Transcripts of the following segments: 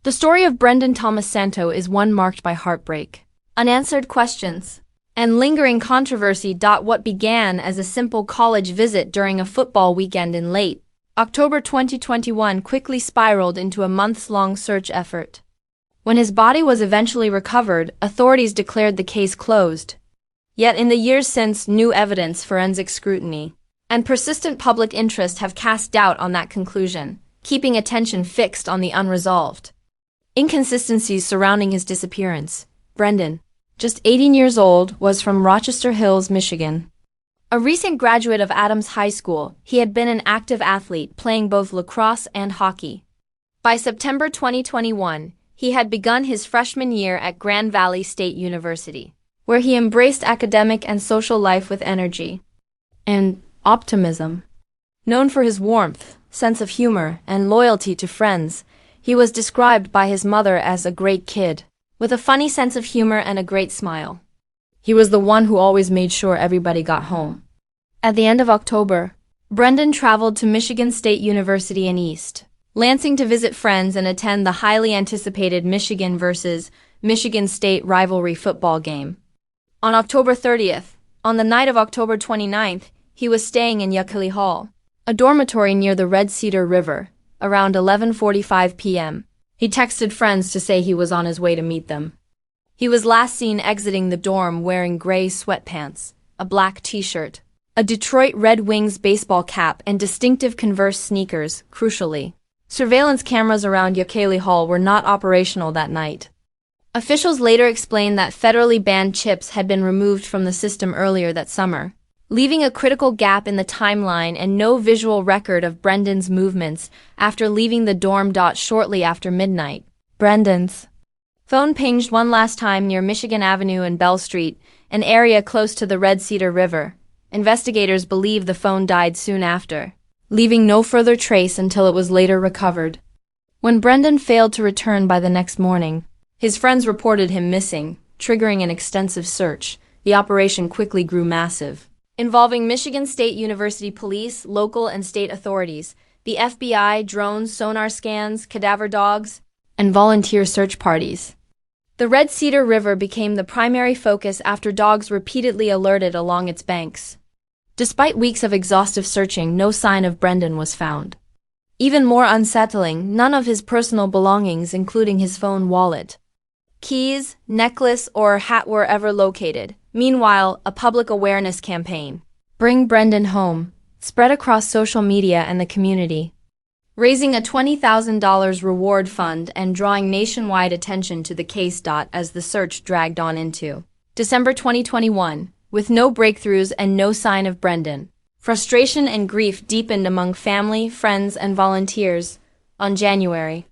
The story of Brendan Thomas Santo is one marked by heartbreak, unanswered questions, and lingering controversy. What began as a simple college visit during a football weekend in late October 2021 quickly spiraled into a months-long search effort. When his body was eventually recovered, authorities declared the case closed. Yet in the years since, new evidence, forensic scrutiny, and persistent public interest have cast doubt on that conclusion, keeping attention fixed on the unresolved inconsistencies surrounding his disappearance. Brendan, just 18 years old, was from Rochester Hills, Michigan. A recent graduate of Adams High School, he had been an active athlete, playing both lacrosse and hockey. By September 2021, he had begun his freshman year at Grand Valley State University, where he embraced academic and social life with energy and optimism. Known for his warmth, sense of humor, and loyalty to friends, he was described by his mother as a great kid, with a funny sense of humor and a great smile. He was the one who always made sure everybody got home. At the end of October, Brendan traveled to Michigan State University in East Lansing to visit friends and attend the highly anticipated Michigan versus Michigan State rivalry football game. On October 30th, on the night of October 29th, he was staying in Uckley Hall, a dormitory near the Red Cedar River, around 11:45 p.m. He texted friends to say he was on his way to meet them. He was last seen exiting the dorm wearing gray sweatpants, a black t-shirt, a Detroit Red Wings baseball cap, and distinctive Converse sneakers. Crucially, surveillance cameras around Uckley Hall were not operational that night. Officials later explained that federally banned chips had been removed from the system earlier that summer, leaving a critical gap in the timeline and no visual record of Brendan's movements after leaving the dorm. Shortly after midnight, Brendan's phone pinged one last time near Michigan Avenue and Bell Street, an area close to the Red Cedar River. Investigators believe the phone died soon after, leaving no further trace until it was later recovered. When Brendan failed to return by the next morning, his friends reported him missing, triggering an extensive search. The operation quickly grew massive, involving Michigan State University police, local and state authorities, the FBI, drones, sonar scans, cadaver dogs, and volunteer search parties. The Red Cedar River became the primary focus after dogs repeatedly alerted along its banks. Despite weeks of exhaustive searching, no sign of Brendan was found. Even more unsettling, none of his personal belongings, including his phone, wallet, keys, necklace, or hat, were ever located. Meanwhile, a public awareness campaign, Bring Brendan Home, spread across social media and the community, raising a $20,000 reward fund and drawing nationwide attention to the case. As the search dragged on into December 2021, with no breakthroughs and no sign of Brendan, frustration and grief deepened among family, friends, and volunteers. On January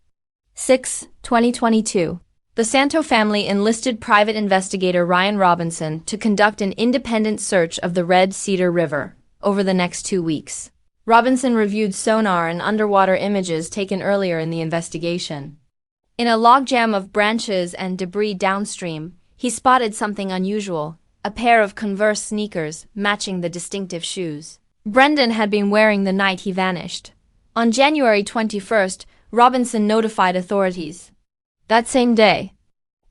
6, 2022, the Santo family enlisted private investigator Ryan Robinson to conduct an independent search of the Red Cedar River over the next 2 weeks. Robinson reviewed sonar and underwater images taken earlier in the investigation. In a logjam of branches and debris downstream, he spotted something unusual: a pair of Converse sneakers matching the distinctive shoes Brendan had been wearing the night he vanished. On January 21st, Robinson notified authorities. That same day,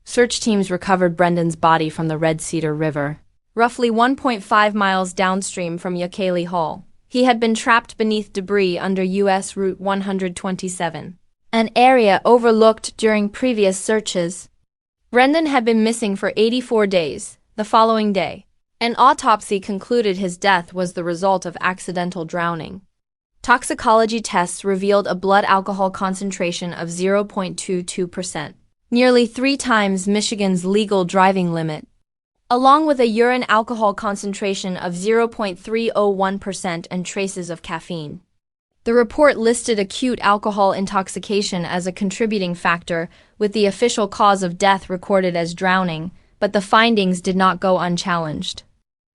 search teams recovered Brendan's body from the Red Cedar River, roughly 1.5 miles downstream from Uckley Hall. He had been trapped beneath debris under U.S. Route 127, an area overlooked during previous searches. Brendan had been missing for 84 days. The following day, an autopsy concluded his death was the result of accidental drowning. Toxicology tests revealed a blood alcohol concentration of 0.22%, nearly 3 times Michigan's legal driving limit, along with a urine alcohol concentration of 0.301% and traces of caffeine. The report listed acute alcohol intoxication as a contributing factor, with the official cause of death recorded as drowning, but the findings did not go unchallenged.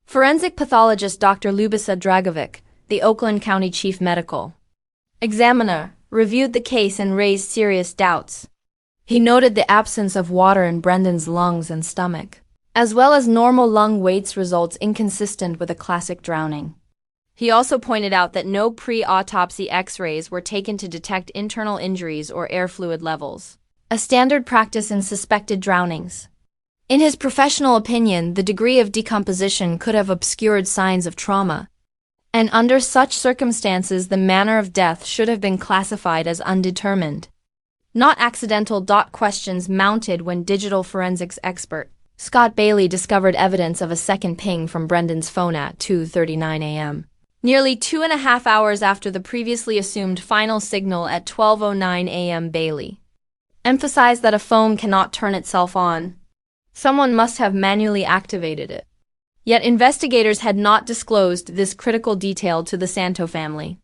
Forensic pathologist Dr. Lubisa Dragovic, the Oakland County Chief Medical Examiner, reviewed the case and raised serious doubts. He noted the absence of water in Brendan's lungs and stomach, as well as normal lung weights, results inconsistent with a classic drowning. He also pointed out that no pre-autopsy X-rays were taken to detect internal injuries or air fluid levels. a standard practice in suspected drownings. In his professional opinion, the degree of decomposition could have obscured signs of trauma, and under such circumstances the manner of death should have been classified as undetermined, not accidental. Questions mounted when digital forensics expert Scott Bailey discovered evidence of a second ping from Brendan's phone at 2:39 a.m. Nearly 2.5 hours after the previously assumed final signal at 12:09 a.m. Bailey emphasized that a phone cannot turn itself on. Someone must have manually activated it. Yet investigators had not disclosed this critical detail to the Santo family.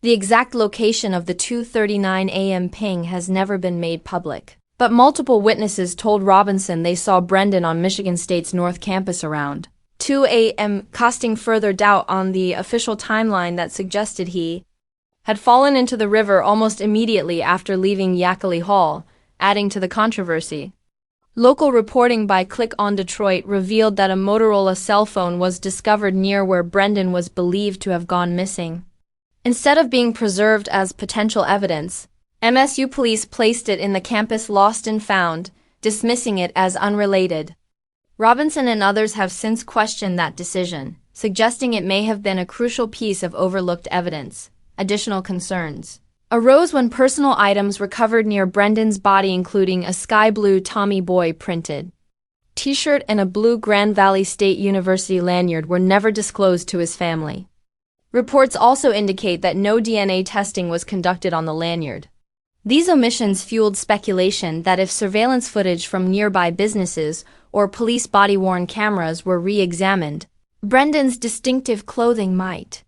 The exact location of the 2:39 a.m. ping has never been made public, but multiple witnesses told Robinson they saw Brendan on Michigan State's North Campus around 2 a.m., casting further doubt on the official timeline that suggested he had fallen into the river almost immediately after leaving Yackley Hall, adding to the controversy. Local reporting by Click on Detroit revealed that a Motorola cell phone was discovered near where Brendan was believed to have gone missing. Instead of being preserved as potential evidence, MSU police placed it in the campus lost and found, dismissing it as unrelated. Robinson and others have since questioned that decision, suggesting it may have been a crucial piece of overlooked evidence. Additional concerns arose when personal items recovered near Brendan's body, including a sky blue Tommy Boy printed t-shirt and a blue Grand Valley State University lanyard, were never disclosed to his family. Reports also indicate that no DNA testing was conducted on the lanyard. These omissions fueled speculation that if surveillance footage from nearby businesses or police body-worn cameras were re-examined, Brendan's distinctive clothing might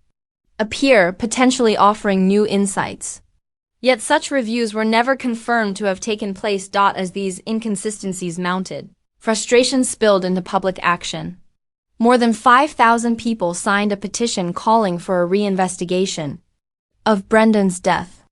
appear, potentially offering new insights. Yet such reviews were never confirmed to have taken place. As these inconsistencies mounted, frustration spilled into public action. More than 5,000 people signed a petition calling for a reinvestigation of Brendan's death.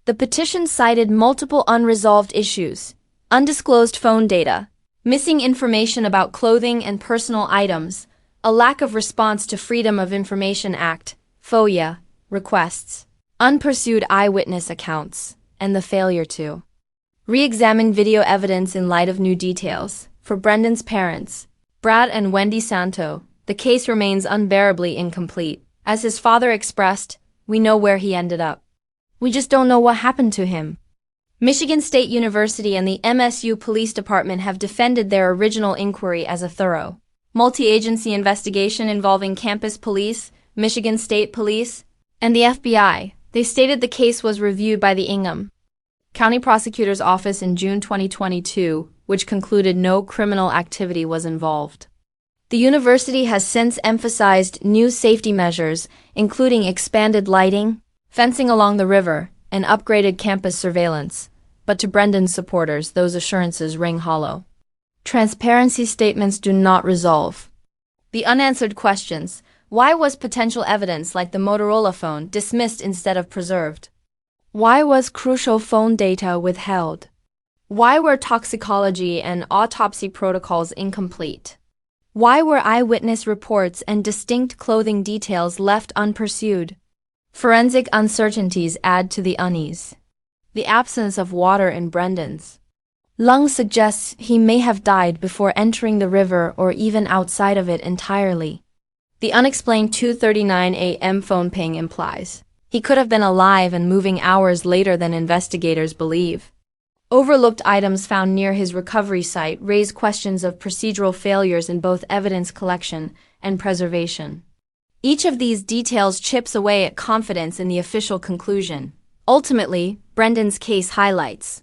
The petition cited multiple unresolved issues: undisclosed phone data, missing information about clothing and personal items, a lack of response to Freedom of Information Act (FOIA) requests, unpursued eyewitness accounts, and the failure to re-examine video evidence in light of new details. For Brendan's parents, Brad and Wendy Santo, the case remains unbearably incomplete. As his father expressed, "We know where he ended up. We just don't know what happened to him." Michigan State University and the MSU Police Department have defended their original inquiry as a thorough, multi-agency investigation involving campus police, Michigan State Police, and the FBI. They stated the case was reviewed by the Ingham County Prosecutor's Office in June 2022, which concluded no criminal activity was involved. The university has since emphasized new safety measures, including expanded lighting, fencing along the river, and upgraded campus surveillance. But to Brendan's supporters, those assurances ring hollow. Transparency statements do not resolve the unanswered questions. Why was potential evidence like the Motorola phone dismissed instead of preserved? Why was crucial phone data withheld? Why were toxicology and autopsy protocols incomplete? Why were eyewitness reports and distinct clothing details left unpursued? Forensic uncertainties add to the unease. The absence of water in Brendan's lungs suggests he may have died before entering the river or even outside of it entirely. The unexplained 2:39 a.m. phone ping implies he could have been alive and moving hours later than investigators believe. Overlooked items found near his recovery site raise questions of procedural failures in both evidence collection and preservation. Each of these details chips away at confidence in the official conclusion. Ultimately, Brendan's case highlights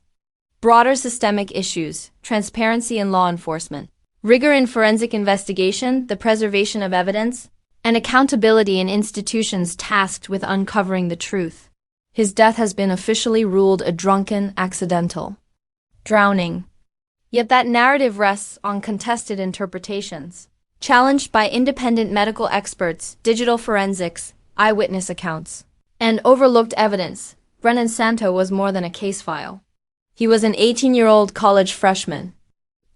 broader systemic issues: transparency in law enforcement, rigor in forensic investigation, the preservation of evidence, and accountability in institutions tasked with uncovering the truth. His death has been officially ruled a drunken, accidental drowning. Yet that narrative rests on contested interpretations, challenged by independent medical experts, digital forensics, eyewitness accounts, and overlooked evidence. Brendan Santo was more than a case file. He was an 18-year-old college freshman,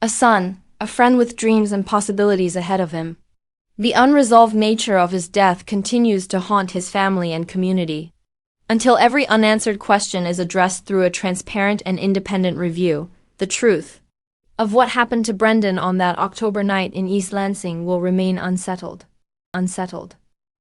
a son, a friend with dreams and possibilities ahead of him. The unresolved nature of his death continues to haunt his family and community. Until every unanswered question is addressed through a transparent and independent review, The truth of what happened to Brendan on that October night in East Lansing will remain unsettled.